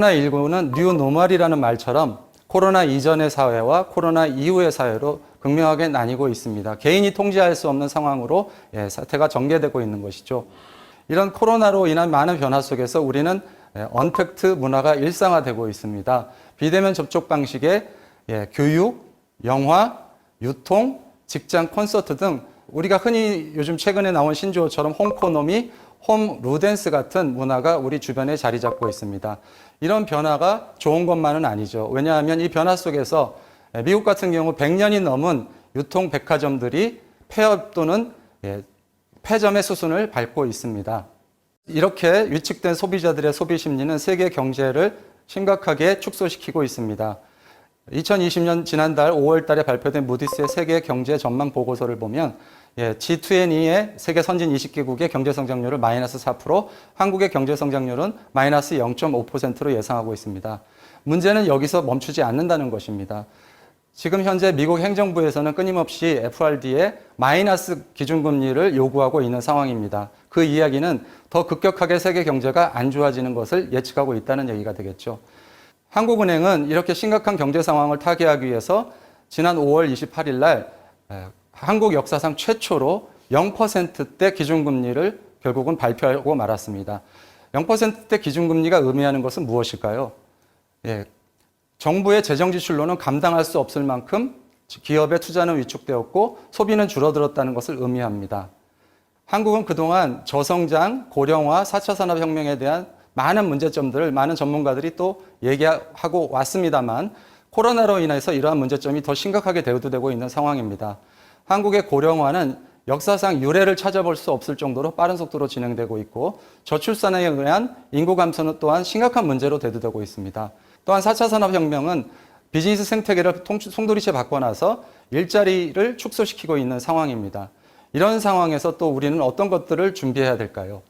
코로나19는 뉴노멀이라는 말처럼 코로나 이전의 사회와 코로나 이후의 사회로 극명하게 나뉘고 있습니다. 개인이 통제할 수 없는 상황으로 사태가 전개되고 있는 것이죠. 이런 코로나로 인한 많은 변화 속에서 우리는 언택트 문화가 일상화되고 있습니다. 비대면 접촉 방식의 교육, 영화, 유통, 직장 콘서트 등 우리가 흔히 요즘 최근에 나온 신조어처럼 홈코노미, 홈 루덴스 같은 문화가 우리 주변에 자리 잡고 있습니다. 이런 변화가 좋은 것만은 아니죠. 왜냐하면 이 변화 속에서 미국 같은 경우 100년이 넘은 유통 백화점들이 폐업 또는 폐점의 수순을 밟고 있습니다. 이렇게 위축된 소비자들의 소비 심리는 세계 경제를 심각하게 축소시키고 있습니다. 2020년 지난달 5월 달에 발표된 무디스의 세계 경제 전망 보고서를 보면 G20의 세계 선진 20개국의 경제 성장률을 마이너스 4%, 한국의 경제 성장률은 마이너스 0.5%로 예상하고 있습니다. 문제는 여기서 멈추지 않는다는 것입니다. 지금 현재 미국 행정부에서는 끊임없이 FRD에 마이너스 기준금리를 요구하고 있는 상황입니다. 그 이야기는 더 급격하게 세계 경제가 안 좋아지는 것을 예측하고 있다는 얘기가 되겠죠. 한국은행은 이렇게 심각한 경제 상황을 타개하기 위해서 지난 5월 28일 날 한국 역사상 최초로 0%대 기준금리를 결국은 발표하고 말았습니다. 0%대 기준금리가 의미하는 것은 무엇일까요? 정부의 재정 지출로는 감당할 수 없을 만큼 기업의 투자는 위축되었고 소비는 줄어들었다는 것을 의미합니다. 한국은 그동안 저성장, 고령화, 4차 산업혁명에 대한 많은 문제점들을 많은 전문가들이 또 얘기하고 왔습니다만 코로나로 인해서 이러한 문제점이 더 심각하게 대두되고 있는 상황입니다. 한국의 고령화는 역사상 유례를 찾아볼 수 없을 정도로 빠른 속도로 진행되고 있고 저출산에 의한 인구 감소는 또한 심각한 문제로 대두되고 있습니다. 또한 4차 산업혁명은 비즈니스 생태계를 송두리째 바꿔놔서 일자리를 축소시키고 있는 상황입니다. 이런 상황에서 또 우리는 어떤 것들을 준비해야 될까요?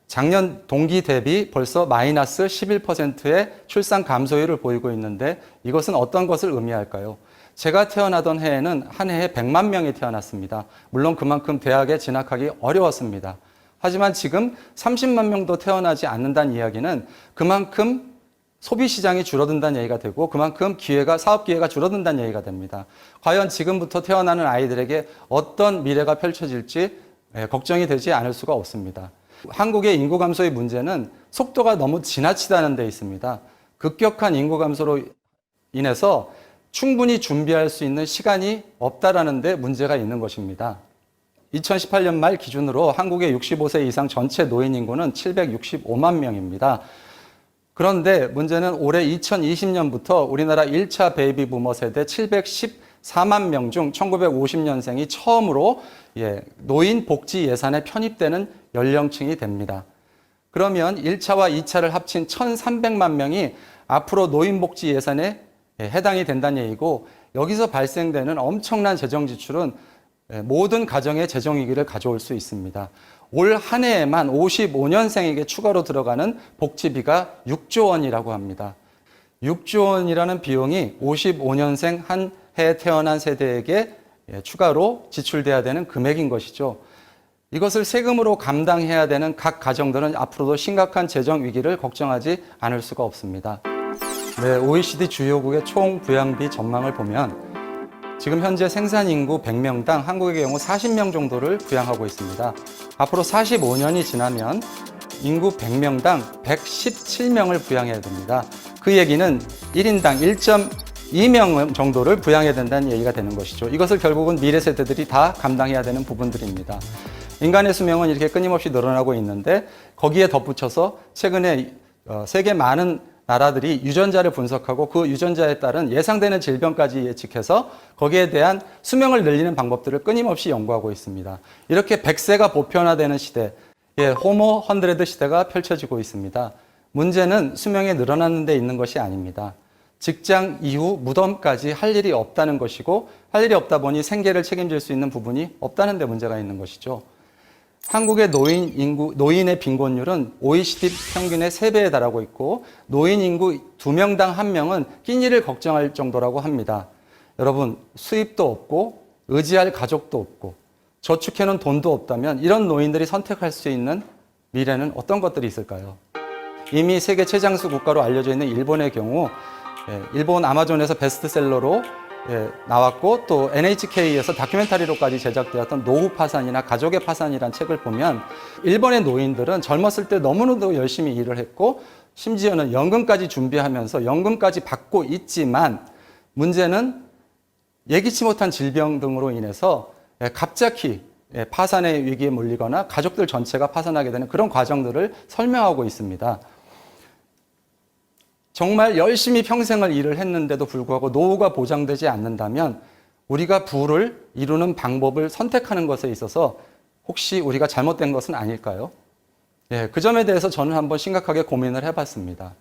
작년 동기 대비 벌써 마이너스 11%의 출산 감소율을 보이고 있는데 이것은 어떤 것을 의미할까요? 제가 태어나던 해에는 한 해에 100만 명이 태어났습니다. 물론 그만큼 대학에 진학하기 어려웠습니다. 하지만 지금 30만 명도 태어나지 않는다는 이야기는 그만큼 소비 시장이 줄어든다는 얘기가 되고 그만큼 사업 기회가 줄어든다는 얘기가 됩니다. 과연 지금부터 태어나는 아이들에게 어떤 미래가 펼쳐질지 걱정이 되지 않을 수가 없습니다. 한국의 인구 감소의 문제는 속도가 너무 지나치다는 데 있습니다. 급격한 인구 감소로 인해서 충분히 준비할 수 있는 시간이 없다라는 데 문제가 있는 것입니다. 2018년 말 기준으로 한국의 65세 이상 전체 노인 인구는 765만 명입니다. 그런데 문제는 올해 2020년부터 우리나라 1차 베이비 부머 세대 714만 명 중 1950년생이 처음으로 노인 복지 예산에 편입되는 연령층이 됩니다. 그러면 1차와 2차를 합친 1,300만 명이 앞으로 노인 복지 예산에 해당이 된다는 얘기고 여기서 발생되는 엄청난 재정 지출은 모든 가정의 재정 위기를 가져올 수 있습니다. 올 한 해에만 55년생에게 추가로 들어가는 복지비가 6조 원이라고 합니다. 6조 원이라는 비용이 55년생 한 해에 태어난 세대에게 추가로 지출돼야 되는 금액인 것이죠. 이것을 세금으로 감당해야 되는 각 가정들은 앞으로도 심각한 재정 위기를 걱정하지 않을 수가 없습니다. OECD 주요국의 총 부양비 전망을 보면 지금 현재 생산 인구 100명당 한국의 경우 40명 정도를 부양하고 있습니다. 앞으로 45년이 지나면 인구 100명당 117명을 부양해야 됩니다. 그 얘기는 1인당 1.2명 정도를 부양해야 된다는 얘기가 되는 것이죠. 이것을 결국은 미래 세대들이 다 감당해야 되는 부분들입니다. 인간의 수명은 이렇게 끊임없이 늘어나고 있는데 거기에 덧붙여서 최근에 세계 많은 나라들이 유전자를 분석하고 그 유전자에 따른 예상되는 질병까지 예측해서 거기에 대한 수명을 늘리는 방법들을 끊임없이 연구하고 있습니다. 이렇게 100세가 보편화되는 시대, 호모 100 시대가 펼쳐지고 있습니다. 문제는 수명이 늘어나는 데 있는 것이 아닙니다. 직장 이후 무덤까지 할 일이 없다는 것이고 할 일이 없다 보니 생계를 책임질 수 있는 부분이 없다는 데 문제가 있는 것이죠. 한국의 노인의 빈곤율은 OECD 평균의 3배에 달하고 있고 노인 인구 2명당 1명은 끼니를 걱정할 정도라고 합니다. 여러분, 수입도 없고 의지할 가족도 없고 저축해놓은 돈도 없다면 이런 노인들이 선택할 수 있는 미래는 어떤 것들이 있을까요? 이미 세계 최장수 국가로 알려져 있는 일본의 경우 일본 아마존에서 베스트셀러로 나왔고 또 NHK에서 다큐멘터리로까지 제작되었던 노후 파산이나 가족의 파산이라는 책을 보면 일본의 노인들은 젊었을 때 너무나도 열심히 일을 했고 심지어는 연금까지 준비하면서 연금까지 받고 있지만 문제는 예기치 못한 질병 등으로 인해서 갑자기 파산의 위기에 몰리거나 가족들 전체가 파산하게 되는 그런 과정들을 설명하고 있습니다. 정말 열심히 평생을 일을 했는데도 불구하고 노후가 보장되지 않는다면 우리가 부를 이루는 방법을 선택하는 것에 있어서 혹시 우리가 잘못된 것은 아닐까요? 그 점에 대해서 저는 한번 심각하게 고민을 해봤습니다.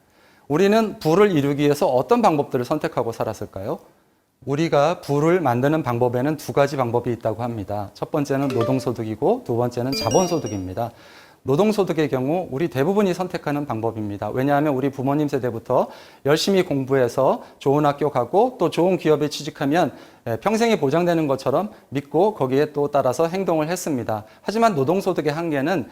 우리는 부를 이루기 위해서 어떤 방법들을 선택하고 살았을까요? 우리가 부를 만드는 방법에는 두 가지 방법이 있다고 합니다. 첫 번째는 노동소득이고 두 번째는 자본소득입니다. 노동소득의 경우 우리 대부분이 선택하는 방법입니다. 왜냐하면 우리 부모님 세대부터 열심히 공부해서 좋은 학교 가고 또 좋은 기업에 취직하면 평생이 보장되는 것처럼 믿고 거기에 또 따라서 행동을 했습니다. 하지만 노동소득의 한계는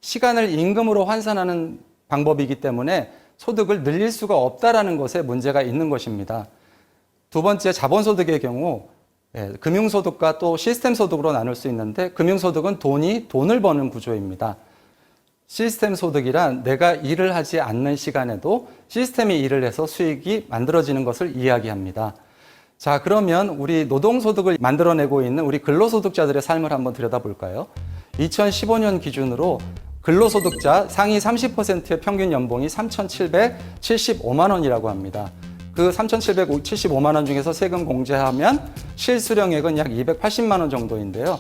시간을 임금으로 환산하는 방법이기 때문에 소득을 늘릴 수가 없다라는 것에 문제가 있는 것입니다. 두 번째, 자본소득의 경우 금융소득과 또 시스템소득으로 나눌 수 있는데 금융소득은 돈을 버는 구조입니다. 시스템 소득이란 내가 일을 하지 않는 시간에도 시스템이 일을 해서 수익이 만들어지는 것을 이야기합니다. 자, 그러면 우리 노동소득을 만들어내고 있는 우리 근로소득자들의 삶을 한번 들여다볼까요? 2015년 기준으로 근로소득자 상위 30%의 평균 연봉이 3,775만 원이라고 합니다. 그 3,775만 원 중에서 세금 공제하면 실수령액은 약 280만 원 정도인데요.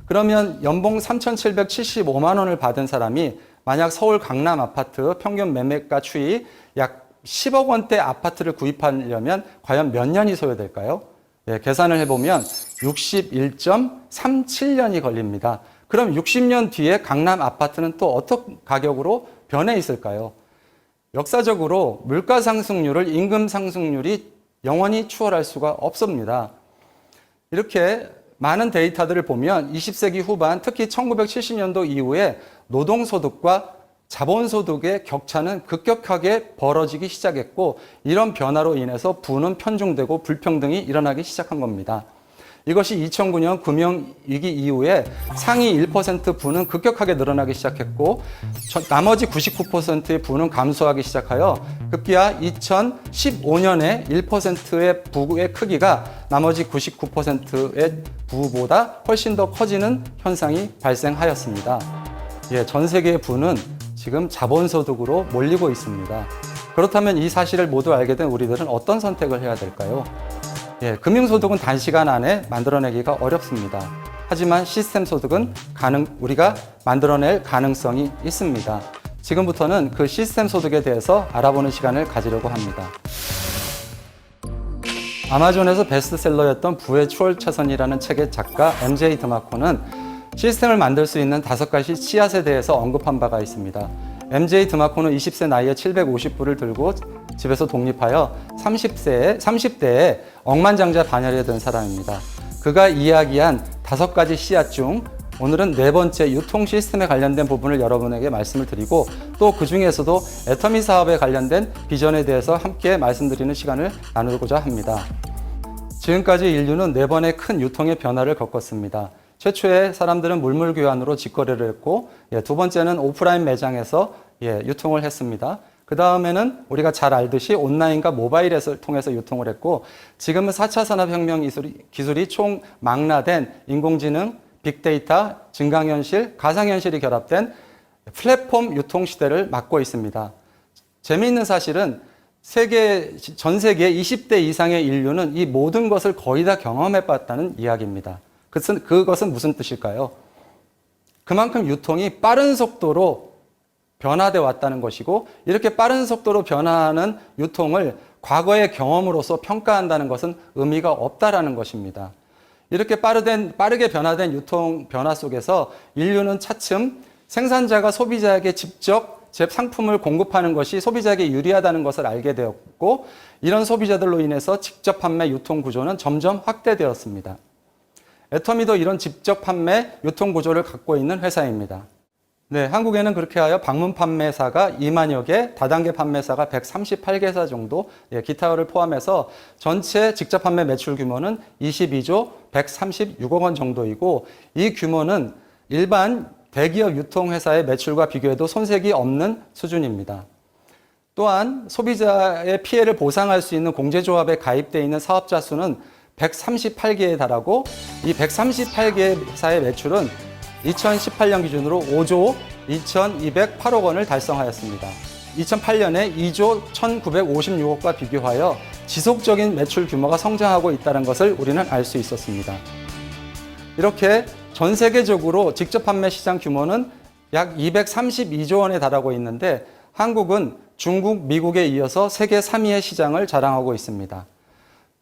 그러면 연봉 3,775만 원을 받은 사람이 만약 서울 강남 아파트 평균 매매가 추이 약 10억 원대 아파트를 구입하려면 과연 몇 년이 소요될까요? 계산을 해보면 61.37년이 걸립니다. 그럼 60년 뒤에 강남 아파트는 또 어떤 가격으로 변해 있을까요? 역사적으로 물가 상승률을 임금 상승률이 영원히 추월할 수가 없습니다. 이렇게 많은 데이터들을 보면 20세기 후반, 특히 1970년도 이후에 노동소득과 자본소득의 격차는 급격하게 벌어지기 시작했고 이런 변화로 인해서 부는 편중되고 불평등이 일어나기 시작한 겁니다. 이것이 2009년 금융위기 이후에 상위 1% 부는 급격하게 늘어나기 시작했고 나머지 99%의 부는 감소하기 시작하여 급기야 2015년에 1%의 부의 크기가 나머지 99%의 부보다 훨씬 더 커지는 현상이 발생하였습니다. 전 세계의 부는 지금 자본소득으로 몰리고 있습니다. 그렇다면 이 사실을 모두 알게 된 우리들은 어떤 선택을 해야 될까요? 금융소득은 단시간 안에 만들어내기가 어렵습니다. 하지만 시스템 소득은 우리가 만들어낼 가능성이 있습니다. 지금부터는 그 시스템 소득에 대해서 알아보는 시간을 가지려고 합니다. 아마존에서 베스트셀러였던 부의 추월차선이라는 책의 작가 MJ 드마코는 시스템을 만들 수 있는 5가지 씨앗에 대해서 언급한 바가 있습니다. MJ 드마코는 20세 나이에 750불을 들고 집에서 독립하여 30대에 억만장자 반열에 든 사람입니다. 그가 이야기한 5가지 씨앗 중 오늘은 4번째 유통 시스템에 관련된 부분을 여러분에게 말씀을 드리고 또 그 중에서도 애터미 사업에 관련된 비전에 대해서 함께 말씀드리는 시간을 나누고자 합니다. 지금까지 인류는 4번의 큰 유통의 변화를 겪었습니다. 최초에 사람들은 물물교환으로 직거래를 했고 두 번째는 오프라인 매장에서 유통을 했습니다. 그 다음에는 우리가 잘 알듯이 온라인과 모바일을 통해서 유통을 했고 지금은 4차 산업혁명 기술이 총망라된 인공지능, 빅데이터, 증강현실, 가상현실이 결합된 플랫폼 유통 시대를 맞고 있습니다. 재미있는 사실은 전 세계 20대 이상의 인류는 이 모든 것을 거의 다 경험해봤다는 이야기입니다. 그것은 무슨 뜻일까요? 그만큼 유통이 빠른 속도로 변화되어 왔다는 것이고 이렇게 빠른 속도로 변화하는 유통을 과거의 경험으로서 평가한다는 것은 의미가 없다라는 것입니다. 이렇게 빠르게 변화된 유통 변화 속에서 인류는 차츰 생산자가 소비자에게 직접 상품을 공급하는 것이 소비자에게 유리하다는 것을 알게 되었고 이런 소비자들로 인해서 직접 판매 유통 구조는 점점 확대되었습니다. 애터미도 이런 직접 판매 유통 구조를 갖고 있는 회사입니다. 네, 한국에는 그렇게 하여 방문 판매사가 2만여 개, 다단계 판매사가 138개사 정도, 기타를 포함해서 전체 직접 판매 매출 규모는 22조 136억 원 정도이고, 이 규모는 일반 대기업 유통회사의 매출과 비교해도 손색이 없는 수준입니다. 또한 소비자의 피해를 보상할 수 있는 공제조합에 가입되어 있는 사업자 수는 138개에 달하고, 이 138개사의 매출은 2018년 기준으로 5조 2,208억 원을 달성하였습니다. 2008년에 2조 1,956억과 비교하여 지속적인 매출 규모가 성장하고 있다는 것을 우리는 알 수 있었습니다. 이렇게 전 세계적으로 직접 판매 시장 규모는 약 232조 원에 달하고 있는데, 한국은 중국, 미국에 이어서 세계 3위의 시장을 자랑하고 있습니다.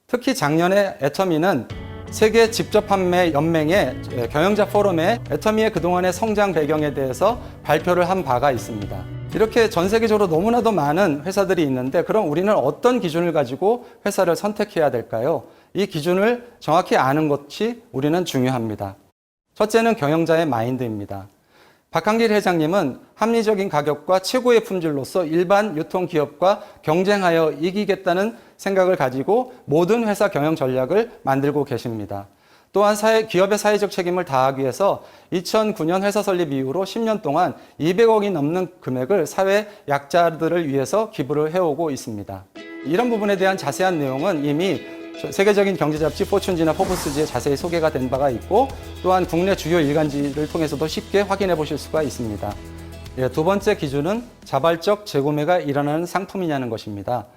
특히 작년에 애터미는 세계 직접 판매 연맹의 경영자 포럼에 애터미의 그동안의 성장 배경에 대해서 발표를 한 바가 있습니다. 이렇게 전 세계적으로 너무나도 많은 회사들이 있는데, 그럼 우리는 어떤 기준을 가지고 회사를 선택해야 될까요? 이 기준을 정확히 아는 것이 우리는 중요합니다. 첫째는 경영자의 마인드입니다. 박한길 회장님은 합리적인 가격과 최고의 품질로서 일반 유통기업과 경쟁하여 이기겠다는 생각을 가지고 모든 회사 경영 전략을 만들고 계십니다. 또한 기업의 사회적 책임을 다하기 위해서 2009년 회사 설립 이후로 10년 동안 200억이 넘는 금액을 사회 약자들을 위해서 기부를 해오고 있습니다. 이런 부분에 대한 자세한 내용은 이미 세계적인 경제잡지 포춘지나 포브스지에 자세히 소개가 된 바가 있고, 또한 국내 주요 일간지를 통해서도 쉽게 확인해 보실 수가 있습니다. 두 번째 기준은 자발적 재구매가 일어나는 상품이냐는 것입니다.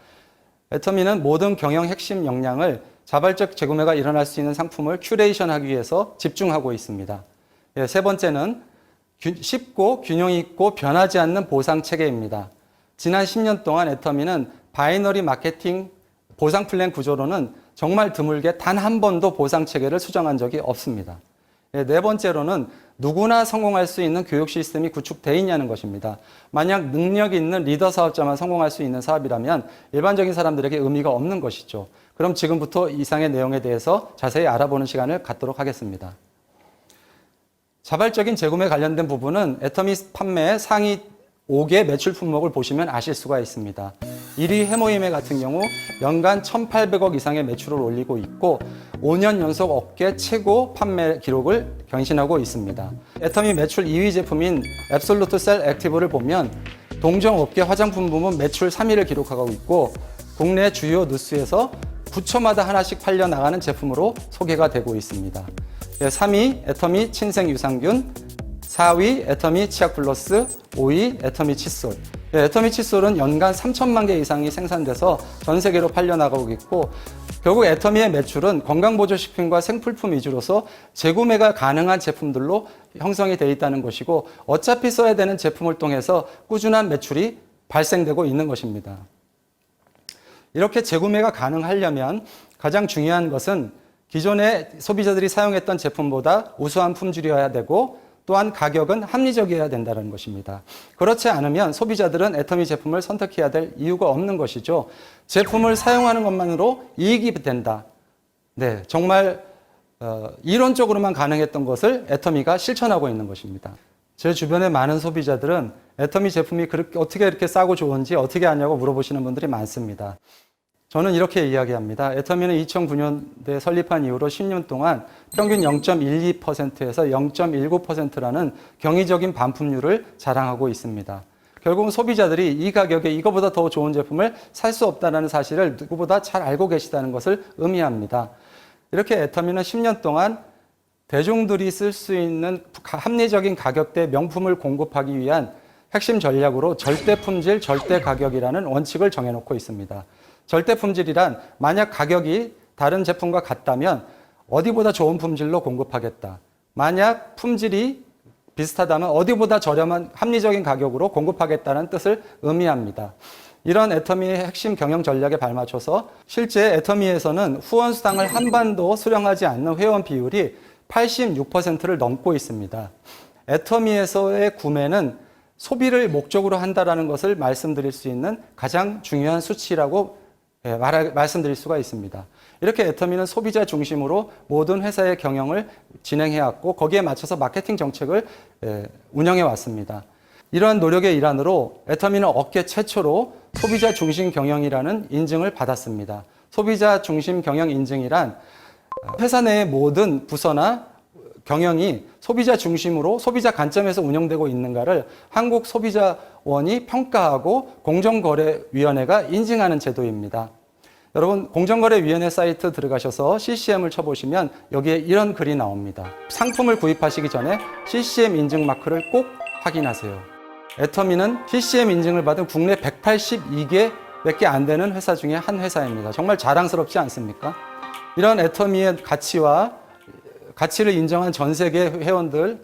애터미는 모든 경영 핵심 역량을 자발적 재구매가 일어날 수 있는 상품을 큐레이션하기 위해서 집중하고 있습니다. 세 번째는 쉽고 균형 있고 변하지 않는 보상 체계입니다. 지난 10년 동안 애터미는 바이너리 마케팅 보상 플랜 구조로는 정말 드물게 단 한 번도 보상 체계를 수정한 적이 없습니다. 네 번째로는 누구나 성공할 수 있는 교육 시스템이 구축되어 있냐는 것입니다. 만약 능력 있는 리더 사업자만 성공할 수 있는 사업이라면 일반적인 사람들에게 의미가 없는 것이죠. 그럼 지금부터 이상의 내용에 대해서 자세히 알아보는 시간을 갖도록 하겠습니다. 자발적인 재구매 관련된 부분은 애터미 판매의 상위 5개 매출 품목을 보시면 아실 수가 있습니다. 1위 해모임회 같은 경우 연간 1,800억 이상의 매출을 올리고 있고 5년 연속 업계 최고 판매 기록을 경신하고 있습니다. 애터미 매출 2위 제품인 앱솔루트 셀 액티브를 보면 동종 업계 화장품 부문 매출 3위를 기록하고 있고, 국내 주요 뉴스에서 부처마다 하나씩 팔려나가는 제품으로 소개가 되고 있습니다. 3위 애터미 친생 유산균, 4위 애터미 치약 플러스, 5위 애터미 칫솔. 애터미 칫솔은 연간 3천만 개 이상이 생산돼서 전 세계로 팔려나가고 있고, 결국 애터미의 매출은 건강보조식품과 생필품 위주로서 재구매가 가능한 제품들로 형성이 되어 있다는 것이고, 어차피 써야 되는 제품을 통해서 꾸준한 매출이 발생되고 있는 것입니다. 이렇게 재구매가 가능하려면 가장 중요한 것은 기존의 소비자들이 사용했던 제품보다 우수한 품질이어야 되고, 또한 가격은 합리적이어야 된다는 것입니다. 그렇지 않으면 소비자들은 애터미 제품을 선택해야 될 이유가 없는 것이죠. 제품을 사용하는 것만으로 이익이 된다. 네, 정말 이론적으로만 가능했던 것을 애터미가 실천하고 있는 것입니다. 제 주변의 많은 소비자들은 애터미 제품이 어떻게 이렇게 싸고 좋은지 어떻게 아냐고 물어보시는 분들이 많습니다. 저는 이렇게 이야기합니다. 애터미는 2009년에 설립한 이후로 10년 동안 평균 0.12%에서 0.19%라는 경이적인 반품률을 자랑하고 있습니다. 결국은 소비자들이 이 가격에 이거보다 더 좋은 제품을 살 수 없다는 사실을 누구보다 잘 알고 계시다는 것을 의미합니다. 이렇게 애터미는 10년 동안 대중들이 쓸 수 있는 합리적인 가격대 명품을 공급하기 위한 핵심 전략으로 절대 품질, 절대 가격이라는 원칙을 정해놓고 있습니다. 절대 품질이란 만약 가격이 다른 제품과 같다면 어디보다 좋은 품질로 공급하겠다. 만약 품질이 비슷하다면 어디보다 저렴한 합리적인 가격으로 공급하겠다는 뜻을 의미합니다. 이런 애터미의 핵심 경영 전략에 발맞춰서 실제 애터미에서는 후원수당을 한 번도 수령하지 않는 회원 비율이 86%를 넘고 있습니다. 애터미에서의 구매는 소비를 목적으로 한다는 것을 말씀드릴 수 있는 가장 중요한 수치라고 말씀드릴 수가 있습니다. 이렇게 애터미는 소비자 중심으로 모든 회사의 경영을 진행해왔고 거기에 맞춰서 마케팅 정책을 운영해 왔습니다. 이러한 노력의 일환으로 애터미는 업계 최초로 소비자 중심 경영이라는 인증을 받았습니다. 소비자 중심 경영 인증이란 회사 내의 모든 부서나 경영이 소비자 중심으로 소비자 관점에서 운영되고 있는가를 한국소비자원이 평가하고 공정거래위원회가 인증하는 제도입니다. 여러분, 공정거래위원회 사이트 들어가셔서 CCM을 쳐보시면 여기에 이런 글이 나옵니다. 상품을 구입하시기 전에 CCM 인증 마크를 꼭 확인하세요. 애터미는 CCM 인증을 받은 국내 182개밖에 안 되는 회사 중에 한 회사입니다. 정말 자랑스럽지 않습니까? 이런 애터미의 가치를 인정한 전 세계 회원들은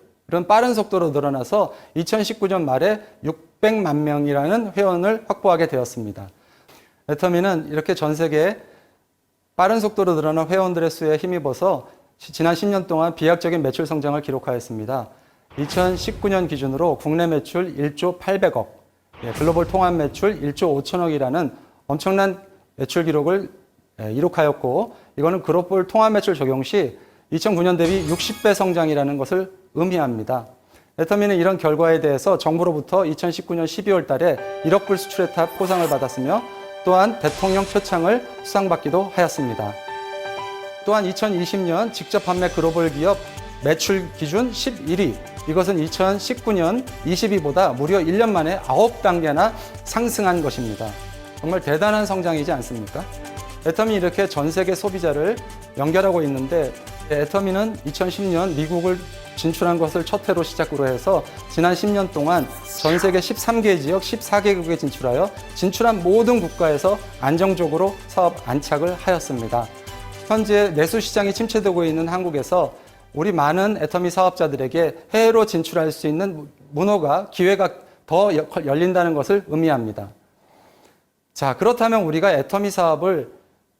빠른 속도로 늘어나서 2019년 말에 600만 명이라는 회원을 확보하게 되었습니다. 애터미는 이렇게 전 세계에 빠른 속도로 늘어난 회원들의 수에 힘입어서 지난 10년 동안 비약적인 매출 성장을 기록하였습니다. 2019년 기준으로 국내 매출 1조 800억, 글로벌 통합 매출 1조 5천억이라는 엄청난 매출 기록을 이룩하였고, 이거는 글로벌 통합 매출 적용 시 2009년 대비 60배 성장이라는 것을 의미합니다. 애터미는 이런 결과에 대해서 정부로부터 2019년 12월 달에 1억 불 수출의 탑 포상을 받았으며 또한 대통령 표창을 수상받기도 하였습니다. 또한 2020년 직접 판매 글로벌 기업 매출 기준 11위, 이것은 2019년 20위보다 무려 1년 만에 9단계나 상승한 것입니다. 정말 대단한 성장이지 않습니까? 애터미 이렇게 전 세계 소비자를 연결하고 있는데, 애터미는 2010년 미국을 진출한 것을 첫 해로 시작으로 해서 지난 10년 동안 전 세계 13개 지역 14개국에 진출하여 진출한 모든 국가에서 안정적으로 사업 안착을 하였습니다. 현재 내수 시장이 침체되고 있는 한국에서 우리 많은 애터미 사업자들에게 해외로 진출할 수 있는 문호가, 기회가 더 열린다는 것을 의미합니다. 자, 그렇다면 우리가 애터미 사업을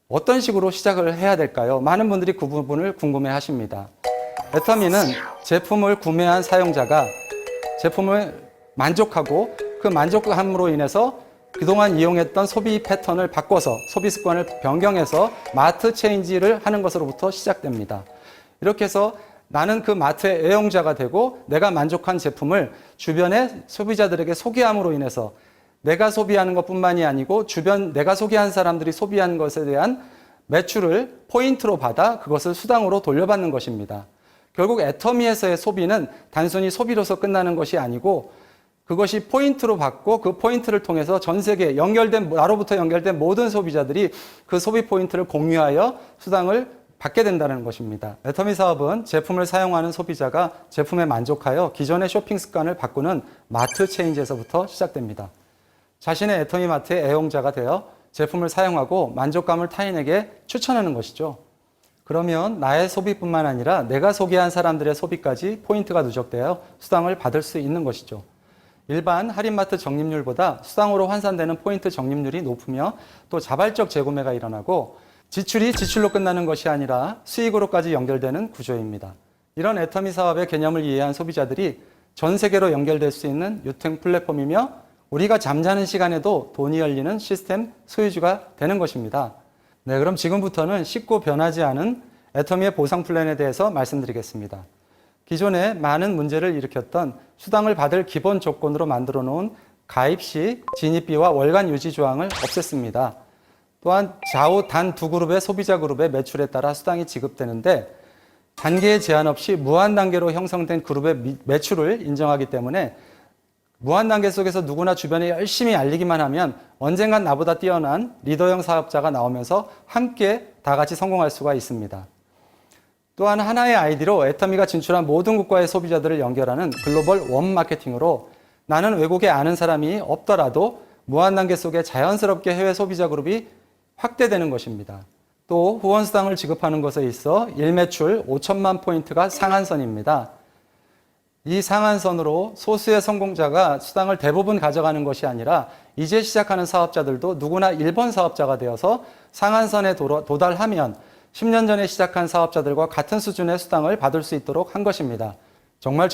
어떤 식으로 시작을 해야 될까요? 많은 분들이 그 부분을 궁금해 하십니다. 애터미는 제품을 구매한 사용자가 제품을 만족하고 그 만족함으로 인해서 그동안 이용했던 소비 패턴을 바꿔서 소비 습관을 변경해서 마트 체인지를 하는 것으로부터 시작됩니다. 이렇게 해서 나는 그 마트의 애용자가 되고 내가 만족한 제품을 주변의 소비자들에게 소개함으로 인해서 내가 소비하는 것뿐만이 아니고 주변 내가 소개한 사람들이 소비한 것에 대한 매출을 포인트로 받아 그것을 수당으로 돌려받는 것입니다. 결국 애터미에서의 소비는 단순히 소비로서 끝나는 것이 아니고 그것이 포인트로 받고 그 포인트를 통해서 전 세계 나로부터 연결된 모든 소비자들이 그 소비 포인트를 공유하여 수당을 받게 된다는 것입니다. 애터미 사업은 제품을 사용하는 소비자가 제품에 만족하여 기존의 쇼핑 습관을 바꾸는 마트 체인지에서부터 시작됩니다. 자신의 애터미 마트의 애용자가 되어 제품을 사용하고 만족감을 타인에게 추천하는 것이죠. 그러면 나의 소비뿐만 아니라 내가 소개한 사람들의 소비까지 포인트가 누적되어 수당을 받을 수 있는 것이죠. 일반 할인마트 적립률보다 수당으로 환산되는 포인트 적립률이 높으며 또 자발적 재구매가 일어나고 지출이 지출로 끝나는 것이 아니라 수익으로까지 연결되는 구조입니다. 이런 애터미 사업의 개념을 이해한 소비자들이 전 세계로 연결될 수 있는 유통 플랫폼이며 우리가 잠자는 시간에도 돈이 열리는 시스템 소유주가 되는 것입니다. 네, 그럼 지금부터는 쉽고 변하지 않은 애터미의 보상 플랜에 대해서 말씀드리겠습니다. 기존에 많은 문제를 일으켰던 수당을 받을 기본 조건으로 만들어 놓은 가입 시 진입비와 월간 유지 조항을 없앴습니다. 또한 좌우 단 두 그룹의 소비자 그룹의 매출에 따라 수당이 지급되는데 단계의 제한 없이 무한 단계로 형성된 그룹의 매출을 인정하기 때문에 무한 단계 속에서 누구나 주변에 열심히 알리기만 하면 언젠간 나보다 뛰어난 리더형 사업자가 나오면서 함께 다 같이 성공할 수가 있습니다. 또한 하나의 아이디로 애터미가 진출한 모든 국가의 소비자들을 연결하는 글로벌 원 마케팅으로 나는 외국에 아는 사람이 없더라도 무한 단계 속에 자연스럽게 해외 소비자 그룹이 확대되는 것입니다. 또 후원수당을 지급하는 것에 있어 일매출 5천만 포인트가 상한선입니다. 이 상한선으로 소수의 성공자가 수당을 대부분 가져가는 것이 아니라 이제 시작하는 사업자들도 누구나 1번 사업자가 되어서 상한선에 도달하면 10년 전에 시작한 사업자들과 같은 수준의 수당을 받을 수 있도록 한 것입니다. 정말